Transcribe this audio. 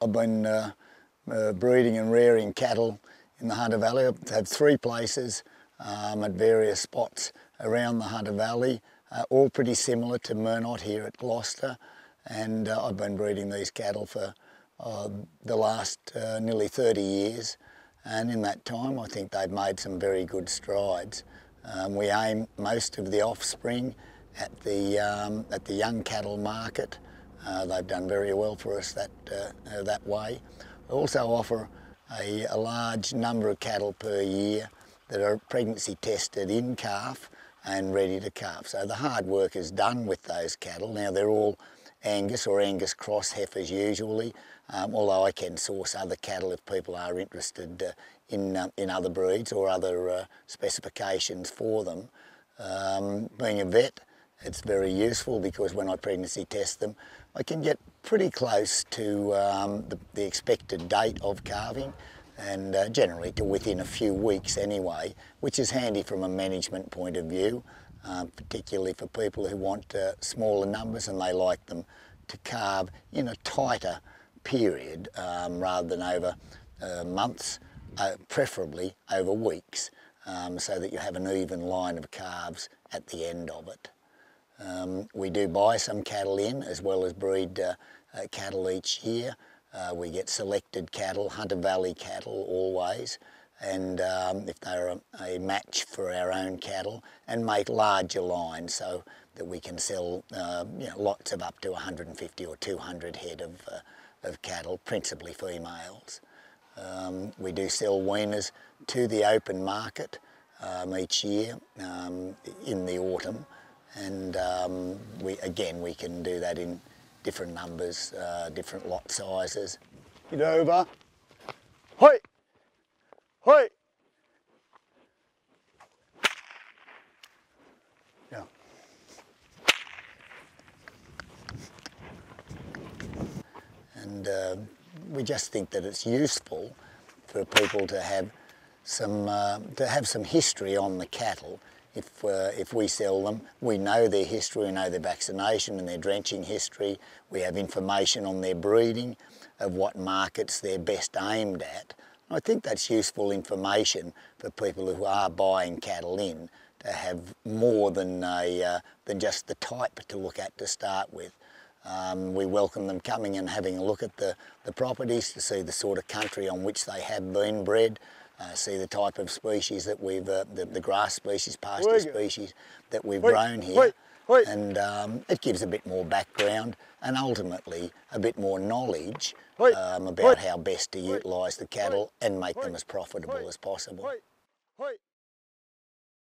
I've been breeding and rearing cattle in the Hunter Valley. I have 3 places at various spots around the Hunter Valley, all pretty similar to Murnot here at Gloucester, and I've been breeding these cattle for the last nearly 30 years, and in that time I think they've made some very good strides. We aim most of the offspring at the young cattle market. They've done very well for us that way. We also offer a large number of cattle per year that are pregnancy tested in calf and ready to calf. So the hard work is done with those cattle. Now they're all Angus or Angus cross heifers usually, although I can source other cattle if people are interested in other breeds or other specifications for them. Being a vet, it's very useful because when I pregnancy test them, I can get pretty close to the expected date of calving, and generally to within a few weeks anyway, which is handy from a management point of view, particularly for people who want smaller numbers and they like them to calve in a tighter period rather than over months, preferably over weeks, so that you have an even line of calves at the end of it. We do buy some cattle in as well as breed cattle each year. We get selected cattle, Hunter Valley cattle always, and if they're a match for our own cattle, and make larger lines so that we can sell lots of up to 150 or 200 head of cattle, principally females. We do sell weaners to the open market each year in the autumn, and we can do that in different numbers, different lot sizes. Get over. Hoi! Hoi! Yeah. And we just think that it's useful for people to have some history on the cattle. If we sell them, we know their history, we know their vaccination and their drenching history. We have information on their breeding, of what markets they're best aimed at. I think that's useful information for people who are buying cattle in, to have more than just the type to look at to start with. We welcome them coming and having a look at the properties to see the sort of country on which they have been bred. See the type of species that we've, the grass species, pasture species that we've grown here, and it gives a bit more background and ultimately a bit more knowledge about how best to utilise the cattle and make them as profitable as possible.